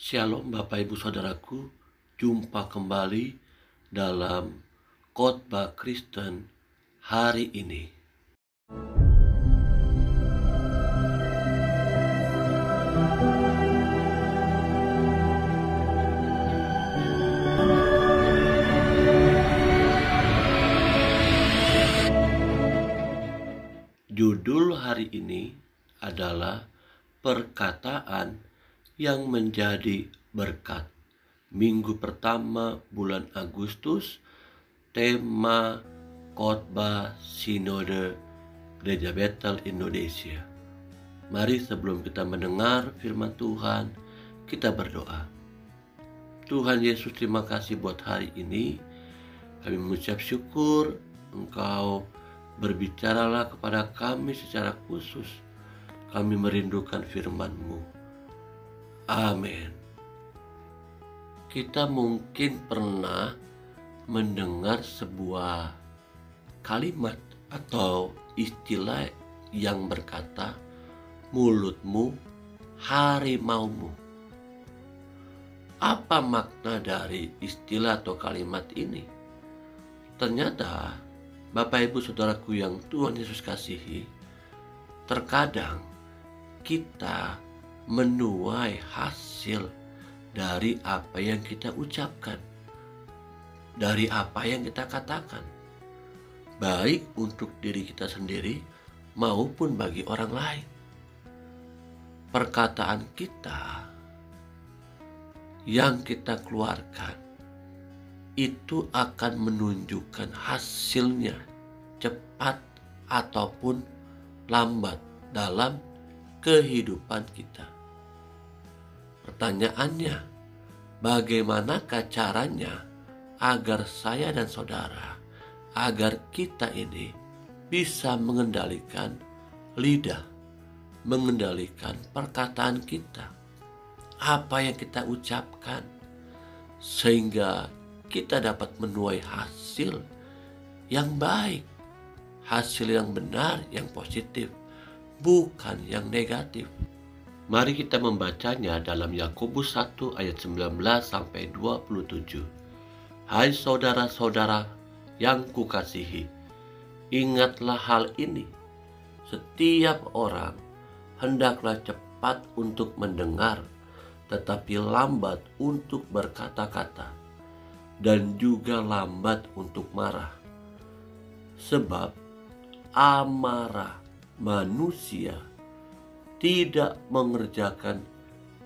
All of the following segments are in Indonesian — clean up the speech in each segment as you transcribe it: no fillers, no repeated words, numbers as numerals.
Shalom Bapak Ibu Saudaraku, jumpa kembali dalam khotbah Kristen hari ini. Judul hari ini adalah perkataan yang menjadi berkat. Minggu pertama bulan Agustus, tema khotbah Sinode Gereja Bethel Indonesia. Mari sebelum kita mendengar firman Tuhan, kita berdoa. Tuhan Yesus, terima kasih buat hari ini. Kami mengucap syukur Engkau berbicaralah kepada kami secara khusus. Kami merindukan firman-Mu. Amin. Kita mungkin pernah mendengar sebuah kalimat atau istilah yang berkata, mulutmu harimaumu. Apa makna dari istilah atau kalimat ini? Ternyata Bapak Ibu Saudaraku yang Tuhan Yesus kasihi, terkadang kita menuai hasil dari apa yang kita ucapkan, dari apa yang kita katakan, baik untuk diri kita sendiri maupun bagi orang lain. Perkataan kita yang kita keluarkan itu akan menunjukkan hasilnya cepat ataupun lambat dalam kehidupan kita. Pertanyaannya, bagaimanakah caranya agar saya dan saudara, agar kita ini bisa mengendalikan lidah, mengendalikan perkataan kita, apa yang kita ucapkan, sehingga kita dapat menuai hasil yang baik, hasil yang benar, yang positif, bukan yang negatif. Mari kita membacanya dalam Yakobus 1 ayat 19 sampai 27. Hai saudara-saudara yang kukasihi, ingatlah hal ini. Setiap orang hendaklah cepat untuk mendengar, tetapi lambat untuk berkata-kata, dan juga lambat untuk marah. Sebab amarah manusia tidak mengerjakan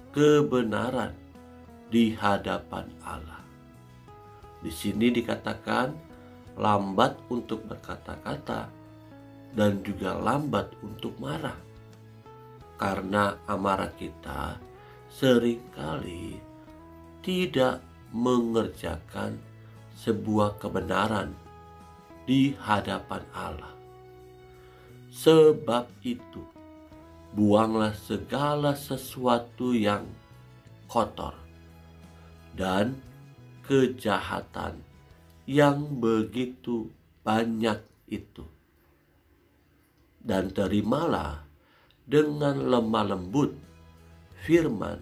kebenaran di hadapan Allah. Di sini dikatakan lambat untuk berkata-kata dan juga lambat untuk marah. Karena amarah kita seringkali tidak mengerjakan sebuah kebenaran di hadapan Allah. Sebab itu, buanglah segala sesuatu yang kotor dan kejahatan yang begitu banyak itu, dan terimalah dengan lemah lembut firman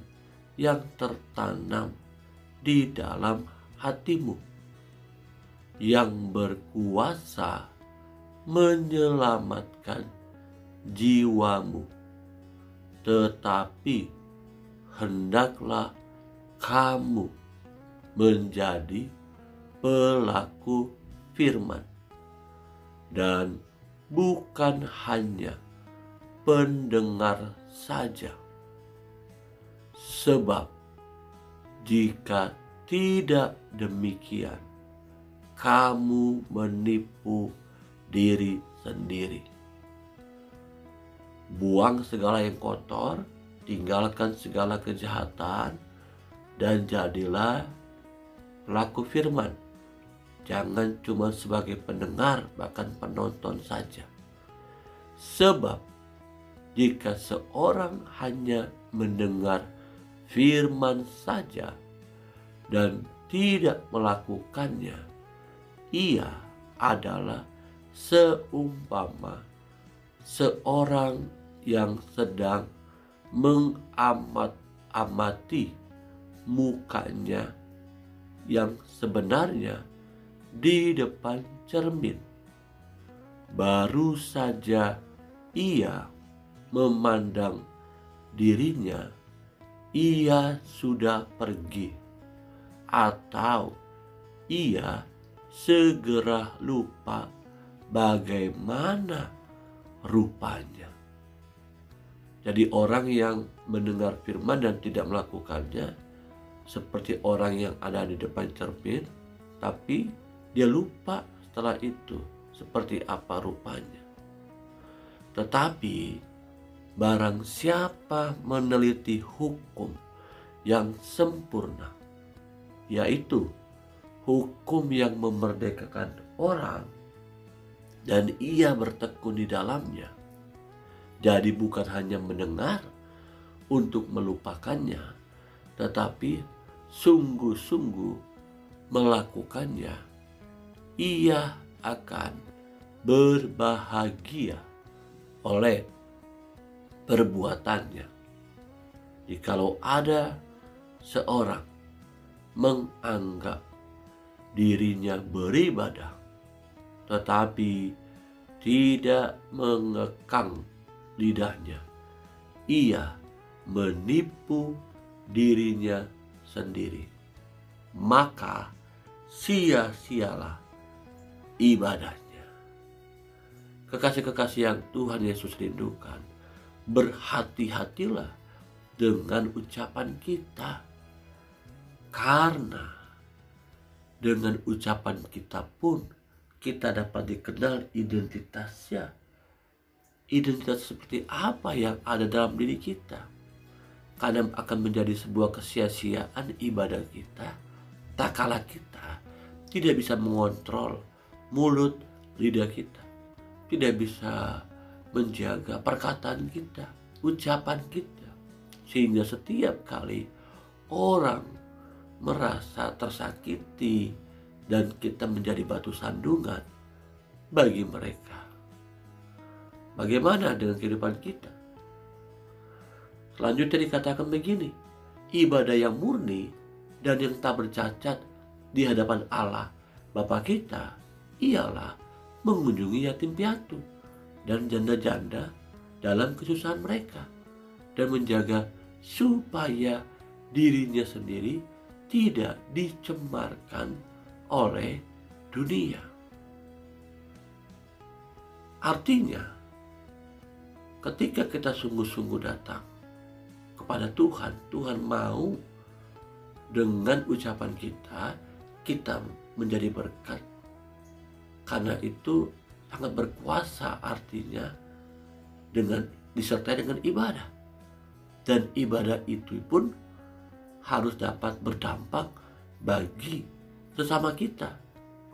yang tertanam di dalam hatimu, yang berkuasa menyelamatkan jiwamu. Tetapi hendaklah kamu menjadi pelaku firman, dan bukan hanya pendengar saja. Sebab jika tidak demikian, kamu menipu diri sendiri. Buang segala yang kotor, tinggalkan segala kejahatan, dan jadilah pelaku firman. Jangan cuma sebagai pendengar, bahkan penonton saja. Sebab jika seorang hanya mendengar firman saja dan tidak melakukannya, ia adalah seumpama seorang yang sedang mengamati mukanya yang sebenarnya di depan cermin. Baru saja ia memandang dirinya, ia sudah pergi, atau ia segera lupa bagaimana rupanya. Jadi orang yang mendengar firman dan tidak melakukannya seperti orang yang ada di depan cermin, tapi dia lupa setelah itu seperti apa rupanya. Tetapi barang siapa meneliti hukum yang sempurna, yaitu hukum yang memerdekakan orang, dan ia bertekun di dalamnya, jadi bukan hanya mendengar untuk melupakannya, tetapi sungguh-sungguh melakukannya, ia akan berbahagia oleh perbuatannya. Jikalau ada seorang menganggap dirinya beribadah, tetapi tidak mengekang lidahnya, ia menipu dirinya sendiri. Maka sia-sialah ibadahnya. Kekasih-kekasih yang Tuhan Yesus rindukan, berhati-hatilah dengan ucapan kita, karena dengan ucapan kita pun kita dapat dikenal identitasnya. Identitas seperti apa yang ada dalam diri kita. Kadang akan menjadi sebuah kesia-siaan ibadah kita, tak kala kita tidak bisa mengontrol mulut lidah kita, tidak bisa menjaga perkataan kita, ucapan kita, sehingga setiap kali orang merasa tersakiti dan kita menjadi batu sandungan bagi mereka. Bagaimana dengan kehidupan kita? Selanjutnya dikatakan begini, ibadah yang murni dan yang tak bercacat di hadapan Allah Bapa kita ialah mengunjungi yatim piatu dan janda-janda dalam kesusahan mereka, dan menjaga supaya dirinya sendiri tidak dicemarkan oleh dunia. Artinya, ketika kita sungguh-sungguh datang kepada Tuhan, Tuhan mau dengan ucapan kita menjadi berkat. Karena itu sangat berkuasa, artinya dengan disertai dengan ibadah. Dan ibadah itu pun harus dapat berdampak bagi sesama kita,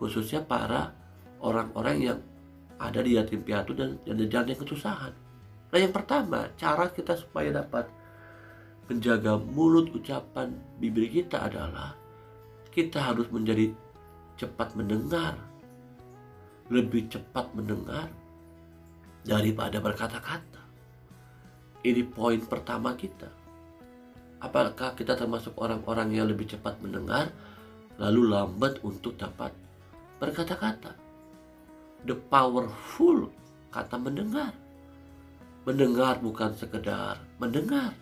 khususnya para orang-orang yang ada di yatim piatu dan janda-janda yang kesusahan. Nah, yang pertama, cara kita supaya dapat menjaga mulut ucapan bibir kita adalah kita harus menjadi cepat mendengar, lebih cepat mendengar daripada berkata-kata. Ini poin pertama kita. Apakah kita termasuk orang-orang yang lebih cepat mendengar lalu lambat untuk dapat berkata-kata? The powerful kata mendengar. Mendengar bukan sekedar mendengar,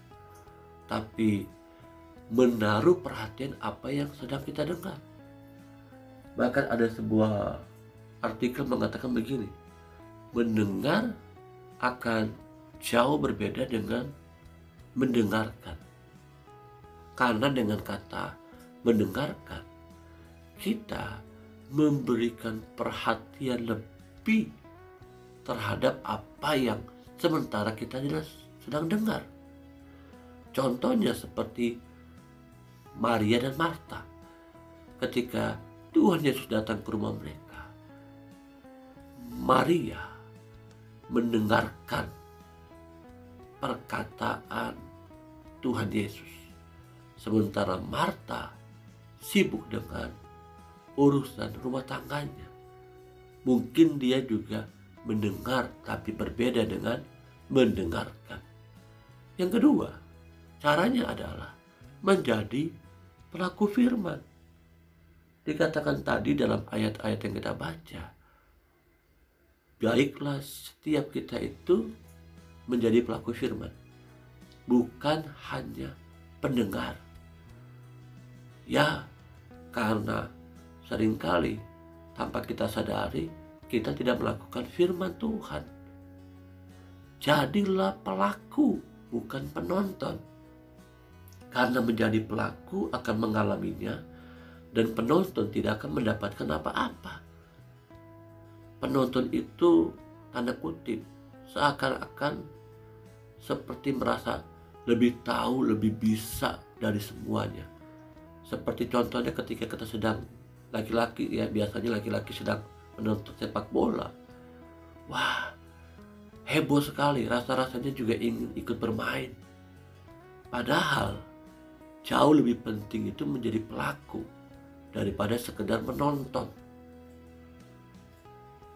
tapi menaruh perhatian apa yang sedang kita dengar. Bahkan ada sebuah artikel mengatakan begini, mendengar akan jauh berbeda dengan mendengarkan. Karena dengan kata mendengarkan, kita memberikan perhatian lebih terhadap apa yang sementara kita sedang dengar. Contohnya seperti Maria dan Marta ketika Tuhan Yesus datang ke rumah mereka. Maria mendengarkan perkataan Tuhan Yesus, sementara Marta sibuk dengan urusan rumah tangganya. Mungkin dia juga mendengar, tapi berbeda dengan mendengarkan. Yang kedua, caranya adalah menjadi pelaku firman. Dikatakan tadi dalam ayat-ayat yang kita baca, baiklah setiap kita itu menjadi pelaku firman, bukan hanya pendengar. Ya, karena seringkali tanpa kita sadari kita tidak melakukan firman Tuhan. Jadilah pelaku, bukan penonton. Karena menjadi pelaku akan mengalaminya, dan penonton tidak akan mendapatkan apa-apa. Penonton itu tanda kutip seakan-akan seperti merasa lebih tahu, lebih bisa dari semuanya. Seperti contohnya ketika kita sedang laki-laki, ya biasanya laki-laki sedang menonton sepak bola. Wah, heboh sekali, rasa-rasanya juga ingin ikut bermain. Padahal jauh lebih penting itu menjadi pelaku daripada sekedar menonton.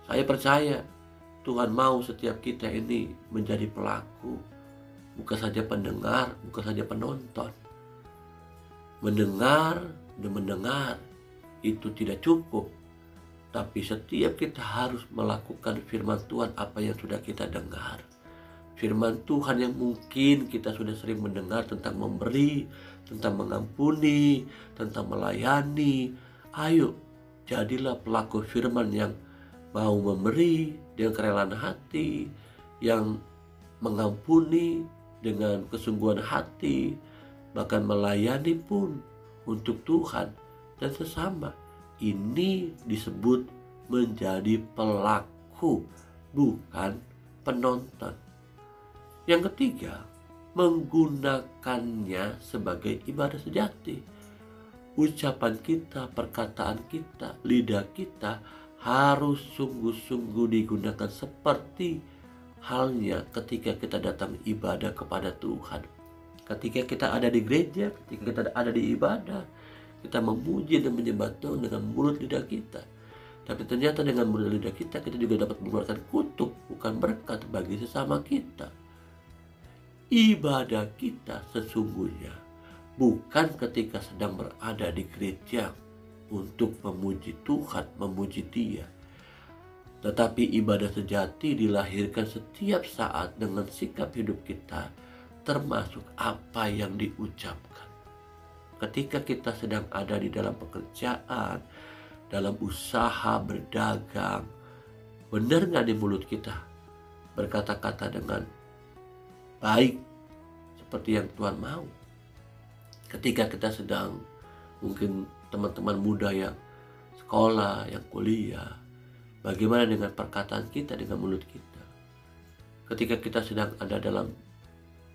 Saya percaya Tuhan mau setiap kita ini menjadi pelaku, bukan saja pendengar, bukan saja penonton. Mendengar dan mendengar itu tidak cukup, tapi setiap kita harus melakukan firman Tuhan apa yang sudah kita dengar. Firman Tuhan yang mungkin kita sudah sering mendengar tentang memberi, tentang mengampuni, tentang melayani. Ayo, jadilah pelaku firman yang mau memberi dengan kerelaan hati, yang mengampuni dengan kesungguhan hati, bahkan melayani pun untuk Tuhan dan sesama. Ini disebut menjadi pelaku, bukan penonton. Yang ketiga, menggunakannya sebagai ibadah sejati. Ucapan kita, perkataan kita, lidah kita harus sungguh-sungguh digunakan seperti halnya ketika kita datang ibadah kepada Tuhan. Ketika kita ada di gereja, ketika kita ada di ibadah, kita memuji dan menyembah Tuhan dengan mulut lidah kita. Tapi ternyata dengan mulut lidah kita juga dapat mengeluarkan kutuk, bukan berkat bagi sesama kita. Ibadah kita sesungguhnya bukan ketika sedang berada di gereja untuk memuji Tuhan, memuji Dia. Tetapi ibadah sejati dilahirkan setiap saat dengan sikap hidup kita, termasuk apa yang diucapkan. Ketika kita sedang ada di dalam pekerjaan, dalam usaha, berdagang, benar gak di mulut kita berkata-kata dengan baik seperti yang Tuhan mau? Ketika kita sedang, mungkin teman-teman muda yang sekolah, yang kuliah, bagaimana dengan perkataan kita, dengan mulut kita? Ketika kita sedang ada dalam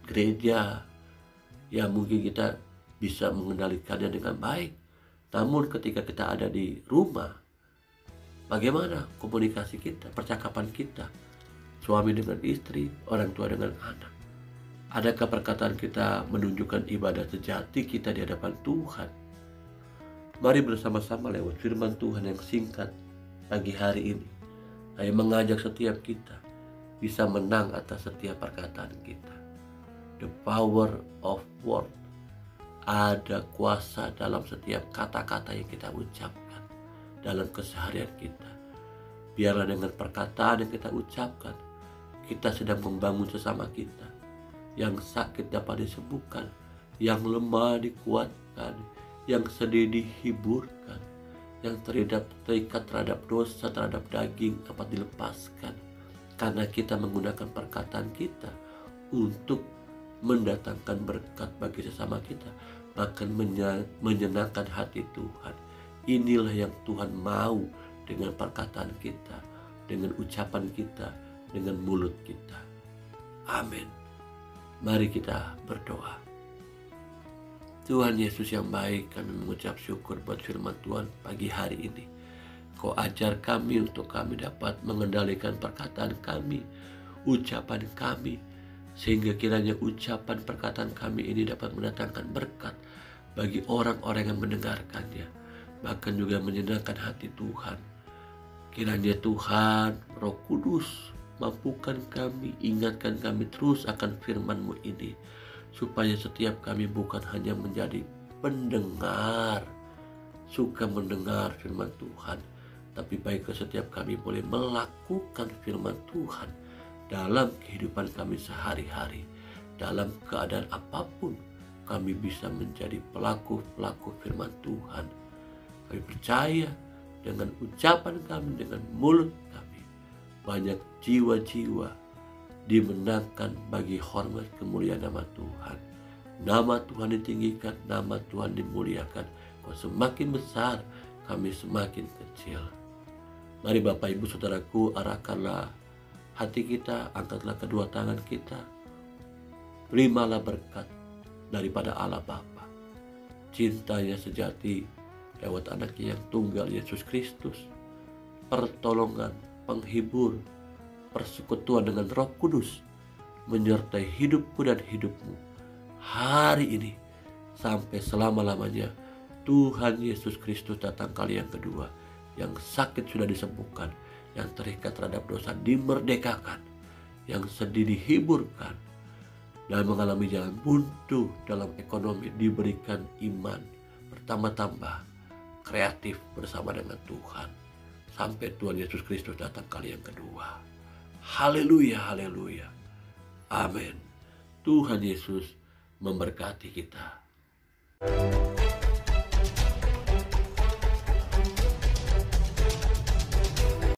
gereja, ya mungkin kita bisa mengendalikannya dengan baik. Namun ketika kita ada di rumah, bagaimana komunikasi kita, percakapan kita? Suami dengan istri, orang tua dengan anak. Adakah perkataan kita menunjukkan ibadah sejati kita di hadapan Tuhan? Mari bersama-sama lewat firman Tuhan yang singkat pagi hari ini, saya mengajak setiap kita bisa menang atas setiap perkataan kita. The power of word. Ada kuasa dalam setiap kata-kata yang kita ucapkan dalam keseharian kita. Biarlah dengan perkataan yang kita ucapkan, kita sedang membangun sesama kita. Yang sakit dapat disembuhkan, yang lemah dikuatkan, yang sedih dihiburkan, yang terikat terhadap dosa, terhadap daging dapat dilepaskan. Karena kita menggunakan perkataan kita untuk mendatangkan berkat bagi sesama kita, bahkan menyenangkan hati Tuhan. Inilah yang Tuhan mau dengan perkataan kita, dengan ucapan kita, dengan mulut kita. Amin. Mari kita berdoa. Tuhan Yesus yang baik, kami mengucap syukur buat firman Tuhan pagi hari ini. Kau ajar kami untuk kami dapat mengendalikan perkataan kami, ucapan kami, sehingga kiranya ucapan perkataan kami ini dapat mendatangkan berkat bagi orang-orang yang mendengarkannya, bahkan juga menyenangkan hati Tuhan. Kiranya Tuhan, Roh Kudus, mampukan kami, ingatkan kami terus akan firman-Mu ini, supaya setiap kami bukan hanya menjadi pendengar, suka mendengar firman Tuhan, tapi baiklah setiap kami boleh melakukan firman Tuhan dalam kehidupan kami sehari-hari. Dalam keadaan apapun kami bisa menjadi pelaku-pelaku firman Tuhan. Kami percaya dengan ucapan kami, dengan mulut kami, banyak jiwa-jiwa dimenangkan bagi hormat kemuliaan nama Tuhan. Nama Tuhan ditinggikan, nama Tuhan dimuliakan. Kau semakin besar, kami semakin kecil. Mari Bapak Ibu Saudaraku, arahkanlah hati kita, angkatlah kedua tangan kita. Terimalah berkat daripada Allah Bapa. Cintanya sejati lewat anaknya yang tunggal Yesus Kristus. Pertolongan, penghibur, persekutuan dengan Roh Kudus menyertai hidupku dan hidupmu hari ini sampai selama-lamanya. Tuhan Yesus Kristus datang kali yang kedua. Yang sakit sudah disembuhkan, yang terikat terhadap dosa dimerdekakan, yang sedih dihiburkan, dan mengalami jalan buntu dalam ekonomi diberikan iman bertambah-tambah, kreatif bersama dengan Tuhan sampai Tuhan Yesus Kristus datang kali yang kedua. Haleluya, haleluya. Amin. Tuhan Yesus memberkati kita.